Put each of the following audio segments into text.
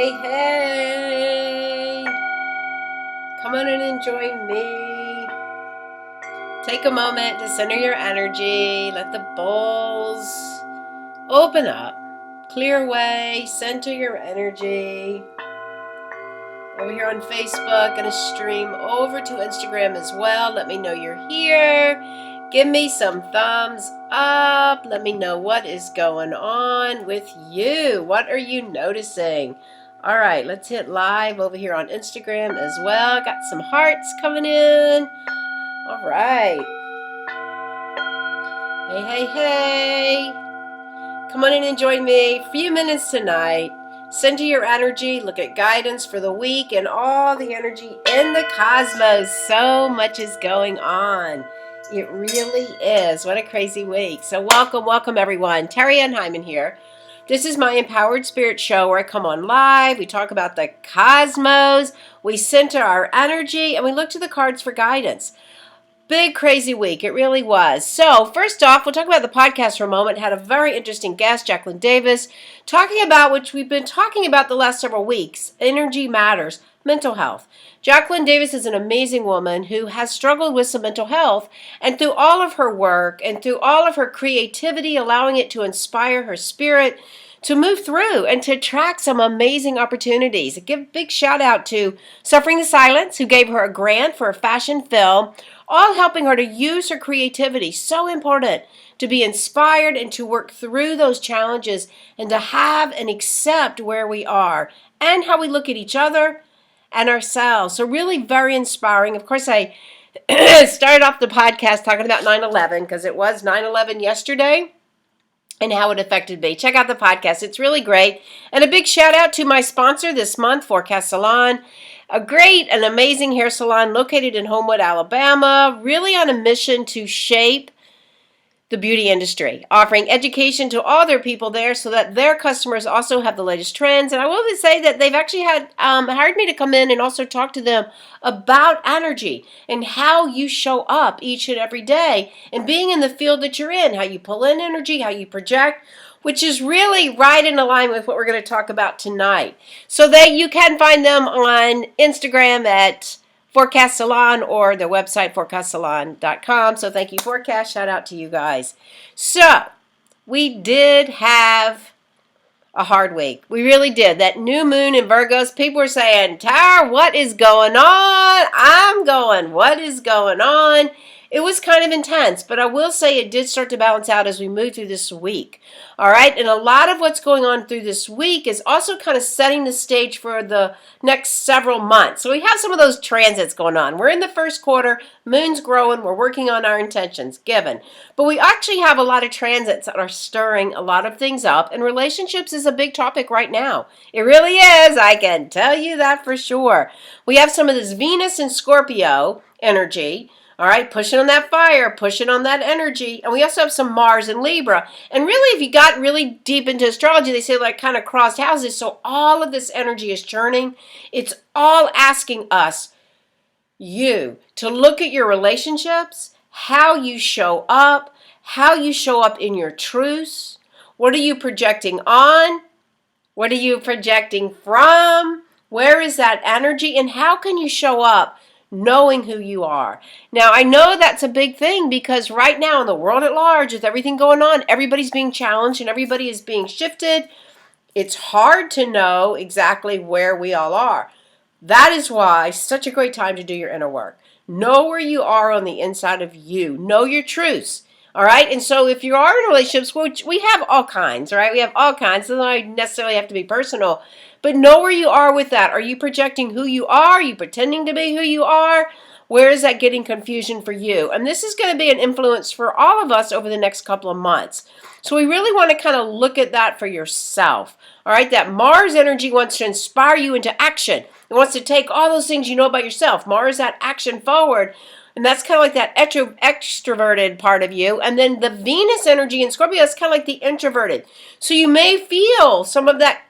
Hey, hey! Come on and join me. Take a moment to center your energy. Let the bowls open up. Clear away. Center your energy. Over here on Facebook, gonna stream over to Instagram as well. Let me know you're here. Give me some thumbs up. Let me know what is going on with you. What are you noticing? All right, let's hit live over here on Instagram as well. Got some hearts coming in. All right. Hey, hey, hey. Come on in and join me. A few minutes tonight. Center your energy. Look at guidance for the week and all the energy in the cosmos. So much is going on. It really is. What a crazy week. So welcome everyone. Terry Ann Hyman here. This is my Empowered Spirit Show where I come on live. We talk about the cosmos. We center our energy and we look to the cards for guidance. Big crazy week. It really was. So first off, we'll talk about the podcast for a moment. Had a very interesting guest, Jacqueline Davis, talking about which we've been talking about the last several weeks. Energy matters. Mental health. Jacqueline Davis is an amazing woman who has struggled with some mental health, and through all of her work and through all of her creativity, allowing it to inspire her spirit to move through and to attract some amazing opportunities. I give a big shout out to Suffering the Silence, who gave her a grant for a fashion film, all helping her to use her creativity. So important to be inspired and to work through those challenges and to have and accept where we are and how we look at each other and ourselves. So really very inspiring. Of course, I started off the podcast talking about 9/11 because it was 9/11 yesterday and how it affected me. Check out the podcast. It's really great. And a big shout out to my sponsor this month, Forecast Salon. A great and amazing hair salon located in Homewood, Alabama, really on a mission to shape the beauty industry, offering education to all their people there so that their customers also have the latest trends. And I will say that they've actually had hired me to come in and also talk to them about energy and how you show up each and every day and being in the field that you're in, how you pull in energy, how you project, which is really right in line with what we're going to talk about tonight. So that you can find them on Instagram at Forecast Salon or their website, forecastsalon.com. So thank you, Forecast. Shout out to you guys. So we did have a hard week. We really did. That new moon in Virgos, people were saying, Tara, what is going on? I'm going, what is going on? It was kind of intense, but I will say it did start to balance out as we move through this week. All right, and a lot of what's going on through this week is also kind of setting the stage for the next several months. So we have some of those transits going on. We're in the first quarter, moon's growing, we're working on our intentions, given. But we actually have a lot of transits that are stirring a lot of things up, and relationships is a big topic right now. It really is, I can tell you that for sure. We have some of this Venus and Scorpio energy. All right, pushing on that fire, pushing on that energy. And we also have some Mars and Libra. And really, if you got really deep into astrology, they say like kind of crossed houses. So all of this energy is churning. It's all asking us, you, to look at your relationships, how you show up in your truths. What are you projecting on? What are you projecting from? Where is that energy? And how can you show up knowing who you are? Now, I know that's a big thing because right now in the world at large, with everything going on, everybody's being challenged and everybody is being shifted. It's hard to know exactly where we all are. That is why it's such a great time to do your inner work. Know where you are on the inside of you. Know your truths. All right. And so if you are in relationships, which we have all kinds, right? We have all kinds. It doesn't necessarily have to be personal. But know where you are with that. Are you projecting who you are? Are you pretending to be who you are? Where is that getting confusion for you? And this is going to be an influence for all of us over the next couple of months. So we really want to kind of look at that for yourself. All right, that Mars energy wants to inspire you into action. It wants to take all those things you know about yourself. Mars, that action forward. And that's kind of like that extroverted part of you. And then the Venus energy in Scorpio is kind of like the introverted. So you may feel some of that.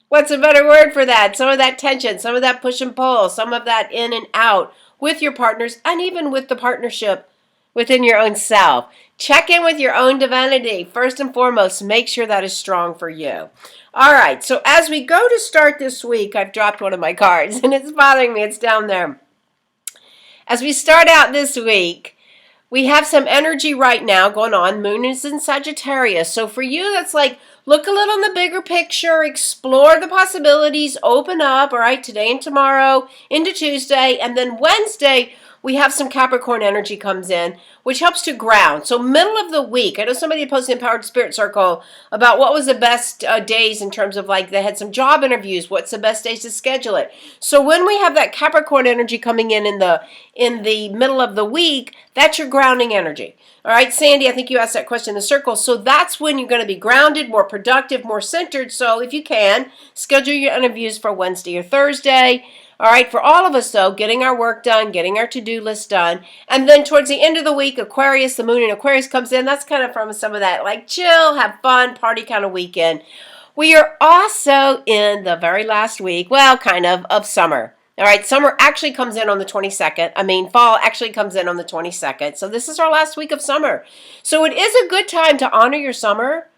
What's a better word for that? Some of that tension, some of that push and pull, some of that in and out with your partners and even with the partnership within your own self. Check in with your own divinity. First and foremost, make sure that is strong for you. All right, so as we go to start this week, I've dropped one of my cards, and it's bothering me. It's down there. As we start out this week, we have some energy right now going on. Moon is in Sagittarius. So for you, that's like, look a little in the bigger picture, explore the possibilities, open up, all right, today and tomorrow into Tuesday. And then Wednesday, we have some Capricorn energy comes in, which helps to ground. So middle of the week, I know somebody posted in Empowered Spirit Circle about what was the best days in terms of like they had some job interviews. What's the best days to schedule it? So when we have that Capricorn energy coming in the middle of the week, that's your grounding energy. All right, Sandy, I think you asked that question in the circle. So that's when you're going to be grounded, more productive, more centered. So if you can, schedule your interviews for Wednesday or Thursday. All right, for all of us, though, getting our work done, getting our to-do list done. And then towards the end of the week, Aquarius, the moon in Aquarius comes in. That's kind of from some of that, like, chill, have fun, party kind of weekend. We are also in the very last week, well, kind of summer. All right, summer actually comes in on the 22nd. Fall actually comes in on the 22nd. So this is our last week of summer. So it is a good time to honor your summer.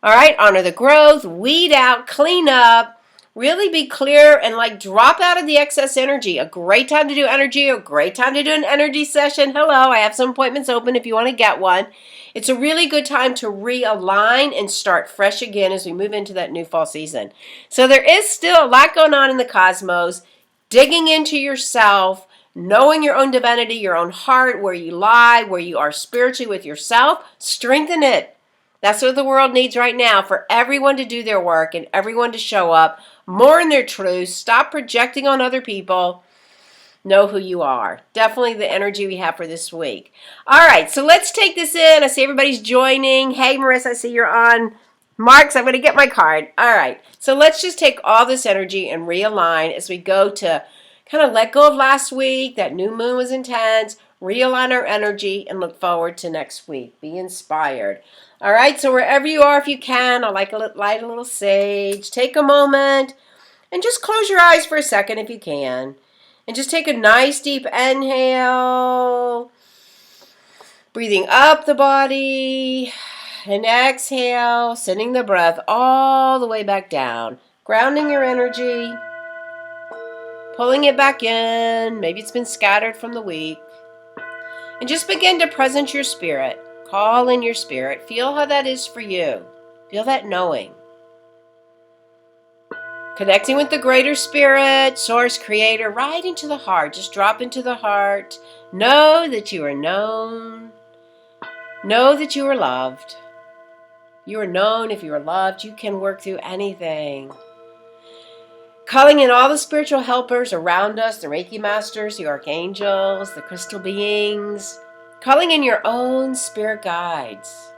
All right, honor the growth, weed out, clean up. Really be clear and like drop out of the excess energy. A great time to do energy, a great time to do an energy session. Hello, I have some appointments open if you want to get one. It's a really good time to realign and start fresh again as we move into that new fall season. So there is still a lot going on in the cosmos. Digging into yourself, knowing your own divinity, your own heart, where you lie, where you are spiritually with yourself, strengthen it. That's what the world needs right now, for everyone to do their work and everyone to show up more in their truth. Stop projecting on other people. Know who you are. Definitely the energy we have for this week. All right, so let's take this in. I see everybody's joining. Hey, Marissa, I see you're on. Marks, I'm going to get my card. All right, so let's just take all this energy and realign as we go to kind of let go of last week. That new moon was intense. Realign our energy and look forward to next week. Be inspired. All right, so wherever you are, if you can, I like light a little sage. Take a moment and just close your eyes for a second if you can. And just take a nice deep inhale. Breathing up the body. And exhale, sending the breath all the way back down. Grounding your energy. Pulling it back in. Maybe it's been scattered from the week. And just begin to present your spirit. Call in your spirit. Feel how that is for you. Feel that knowing. Connecting with the greater spirit, source, creator, right into the heart. Just drop into the heart. Know that you are known. Know that you are loved. You are known. If you are loved, you can work through anything. Calling in all the spiritual helpers around us, the Reiki masters, the archangels, the crystal beings. Calling in your own spirit guides.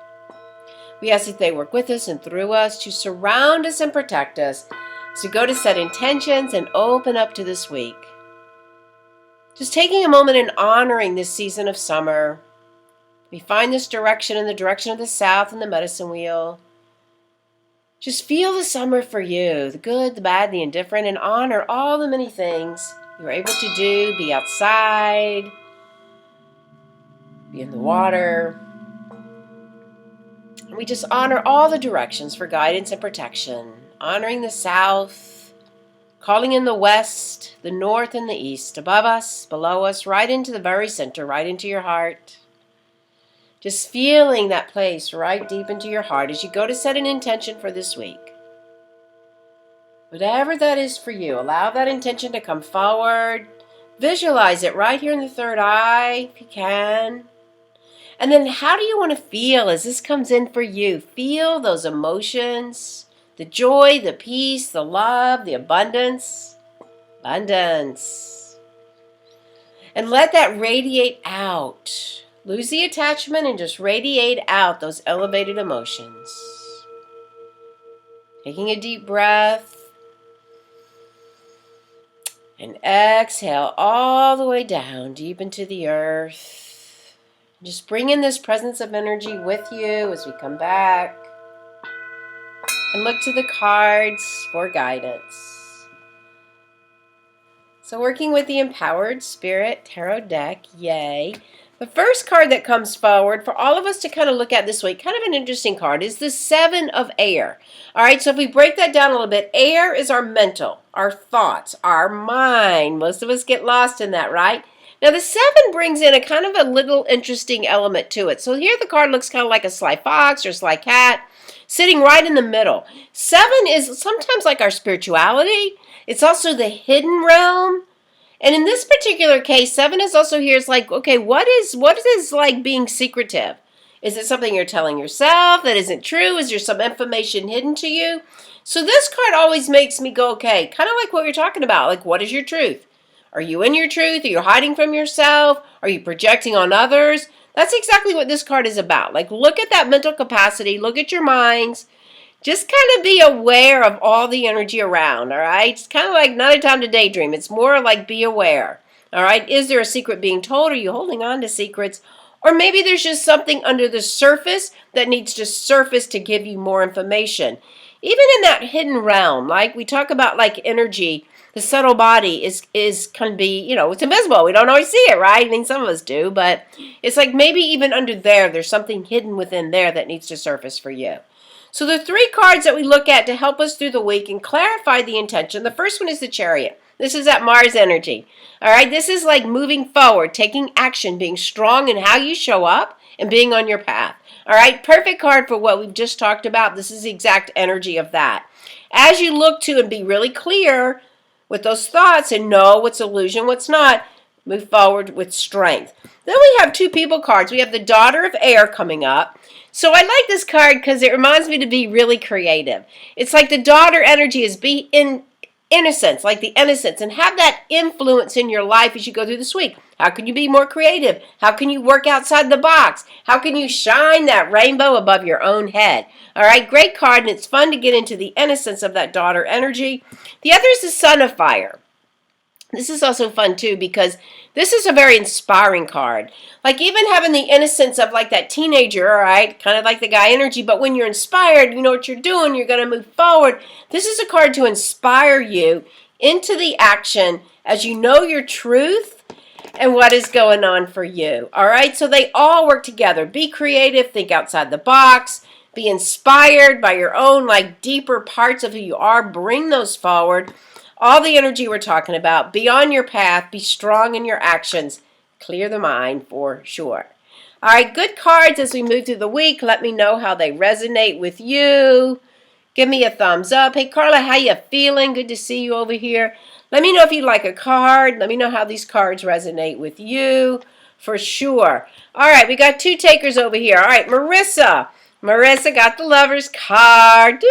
We ask that they work with us and through us to surround us and protect us as we go to set intentions and open up to this week. Just taking a moment and honoring this season of summer. We find this direction in the direction of the south and the medicine wheel. Just feel the summer for you, the good, the bad, the indifferent, and honor all the many things you're able to do. Be outside. Be in the water. And we just honor all the directions for guidance and protection. Honoring the south, calling in the west, the north, and the east. Above us, below us, right into the very center, right into your heart. Just feeling that place right deep into your heart as you go to set an intention for this week. Whatever that is for you, allow that intention to come forward. Visualize it right here in the third eye, if you can. And then how do you want to feel as this comes in for you? Feel those emotions, the joy, the peace, the love, the abundance. Abundance. And let that radiate out. Lose the attachment and just radiate out those elevated emotions. Taking a deep breath. And exhale all the way down, deep into the earth. Just bring in this presence of energy with you as we come back. And look to the cards for guidance. So working with the Empowered Spirit Tarot deck, yay. The first card that comes forward for all of us to kind of look at this week, kind of an interesting card, is the Seven of Air. All right, so if we break that down a little bit, air is our mental, our thoughts, our mind. Most of us get lost in that, right? Now, the seven brings in a kind of a little interesting element to it. So here the card looks kind of like a sly fox or sly cat sitting right in the middle. Seven is sometimes like our spirituality. It's also the hidden realm. And in this particular case, seven is also here. It's like, okay, what is like being secretive? Is it something you're telling yourself that isn't true? Is there some information hidden to you? So this card always makes me go, okay, kind of like what you're talking about. Like, what is your truth? Are you in your truth? Are you hiding from yourself? Are you projecting on others? That's exactly what this card is about. Like, look at that mental capacity. Look at your minds. Just kind of be aware of all the energy around, all right? It's kind of like not a time to daydream. It's more like be aware, all right? Is there a secret being told? Are you holding on to secrets? Or maybe there's just something under the surface that needs to surface to give you more information. Even in that hidden realm, like we talk about like energy, the subtle body can be, it's invisible. We don't always see it, right? I mean, some of us do, but it's like maybe even under there's something hidden within there that needs to surface for you. So the three cards that we look at to help us through the week and clarify the intention. The first one is the Chariot. This is that Mars energy. All right, this is like moving forward, taking action, being strong in how you show up and being on your path. All right, perfect card for what we've just talked about. This is the exact energy of that. As you look to and be really clear with those thoughts and know what's illusion, what's not, move forward with strength. Then we have two people cards. We have the Daughter of Air coming up. So I like this card because it reminds me to be really creative. It's like the daughter energy is be in innocence, like the innocence, and have that influence in your life as you go through this week. How can you be more creative? How can you work outside the box? How can you shine that rainbow above your own head? All right, great card, and it's fun to get into the innocence of that daughter energy. The other is the Son of Fire. This is also fun too because this is a very inspiring card. Like even having the innocence of like that teenager, all right, kind of like the guy energy, but when you're inspired, you know what you're doing, you're going to move forward. This is a card to inspire you into the action as you know your truth and what is going on for you. All right, so they all work together. Be creative, think outside the box, be inspired by your own like deeper parts of who you are, bring those forward. All the energy we're talking about, be on your path, be strong in your actions, clear the mind for sure. All right, good cards as we move through the week. Let me know how they resonate with you. Give me a thumbs up. Hey, Carla, how you feeling? Good to see you over here. Let me know if you like a card. Let me know how these cards resonate with you for sure. All right, we got two takers over here. All right, Marissa. Marissa got the Lover's card.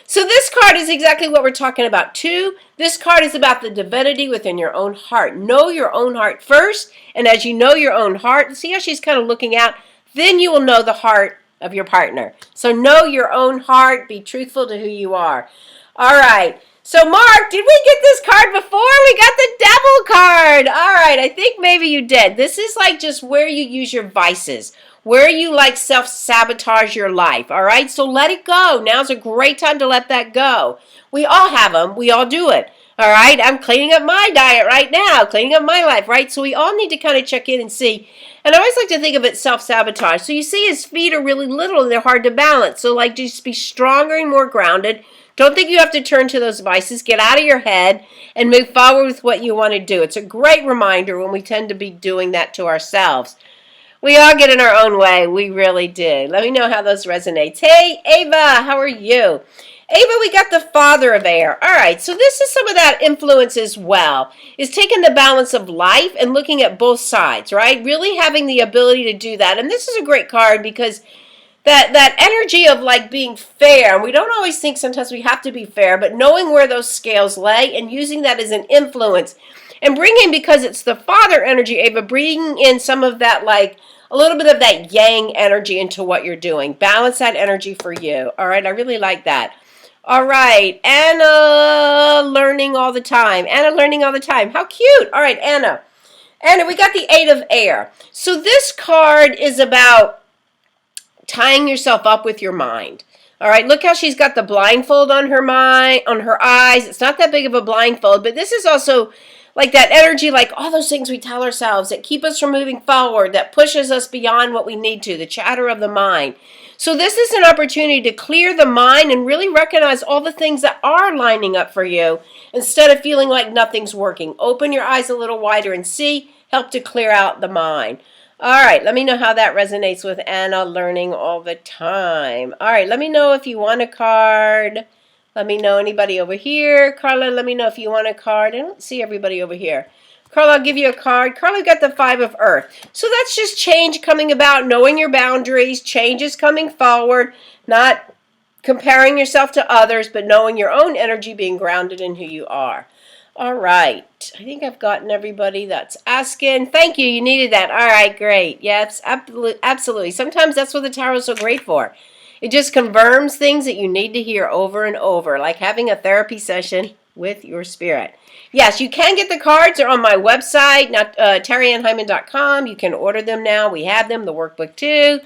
So this card is exactly what we're talking about too. This card is about the divinity within your own heart. Know your own heart first, and as you know your own heart, see how she's kind of looking out, then you will know the heart of your partner. So know your own heart, be truthful to who you are. All right. So Mark, did we get this card before? We got the Devil card. All right, I think maybe you did. This is like just where you use your vices, where you like self-sabotage your life, all right? So let it go. Now's a great time to let that go. We all have them. We all do it, all right? I'm cleaning up my diet right now, cleaning up my life, right? So we all need to kind of check in and see. And I always like to think of it self-sabotage. So you see his feet are really little and they're hard to balance. So like just be stronger and more grounded. Don't think you have to turn to those vices. Get out of your head and move forward with what you want to do. It's a great reminder when we tend to be doing that to ourselves. We all get in our own way. We really do. Let me know how those resonate. Hey, Ava, how are you? Ava, we got the Father of Air. All right, so this is some of that influence as well. Is taking the balance of life and looking at both sides, right? Really having the ability to do that. And this is a great card because that energy of like being fair. We don't always think sometimes we have to be fair, but knowing where those scales lay and using that as an influence. And bringing, because it's the Father energy, Ava, bringing in some of that, like a little bit of that yang energy into what you're doing. Balance that energy for you. All right, I really like that. All right, Anna, learning all the time. Anna, learning all the time. How cute. All right, Anna. Anna, we got the Eight of Air. So this card is about tying yourself up with your mind. All right, look how she's got the blindfold on her mind, on her eyes. It's not that big of a blindfold, but this is also like that energy, like all those things we tell ourselves that keep us from moving forward, that pushes us beyond what we need to, the chatter of the mind. So this is an opportunity to clear the mind and really recognize all the things that are lining up for you instead of feeling like nothing's working. Open your eyes a little wider and see, help to clear out the mind. All right, let me know how that resonates with Anna, learning all the time. All right, let me know if you want a card. Let me know, anybody over here. Carla, let me know if you want a card. I don't see everybody over here. Carla, I'll give you a card. Carla got the 5 of Earth. So that's just change coming about, knowing your boundaries, changes coming forward, not comparing yourself to others, but knowing your own energy, being grounded in who you are. All right. I think I've gotten everybody that's asking. Thank you. You needed that. All right, great. Yes, absolutely. Sometimes that's what the tarot is so great for. It just confirms things that you need to hear over and over, like having a therapy session with your spirit. Yes, you can get the cards. They're on my website, terryannhyman.com. You can order them now. We have them, the workbook too.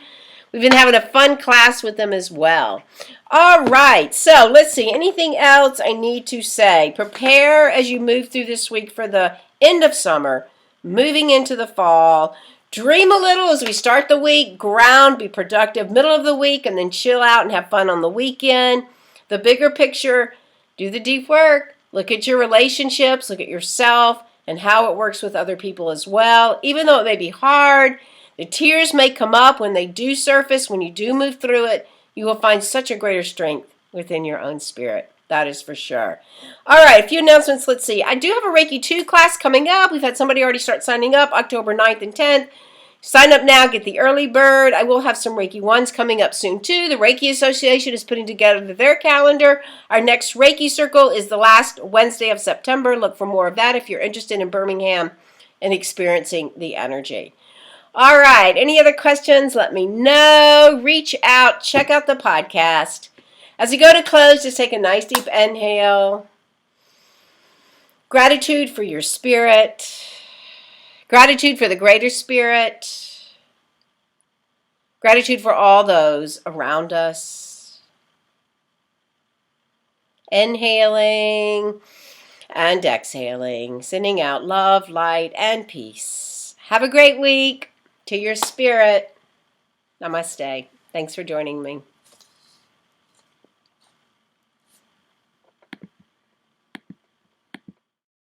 We've been having a fun class with them as well. All right, so let's see. Anything else I need to say? Prepare as you move through this week for the end of summer, moving into the fall. Dream a little as we start the week. Ground, be productive middle of the week, and then chill out and have fun on the weekend. The bigger picture, do the deep work. Look at your relationships, look at yourself, and how it works with other people as well. Even though it may be hard, the tears may come up when they do surface, when you do move through it. You will find such a greater strength within your own spirit. That is for sure. All right, a few announcements. Let's see. I do have a Reiki 2 class coming up. We've had somebody already start signing up, October 9th and 10th. Sign up now, get the early bird. I will have some Reiki 1s coming up soon too. The Reiki Association is putting together their calendar. Our next Reiki Circle is the last Wednesday of September. Look for more of that if you're interested in Birmingham and experiencing the energy. All right, any other questions? Let me know. Reach out. Check out the podcast. As we go to close, just take a nice deep inhale. Gratitude for your spirit. Gratitude for the greater spirit. Gratitude for all those around us. Inhaling and exhaling. Sending out love, light, and peace. Have a great week. To your spirit, namaste. Thanks for joining me.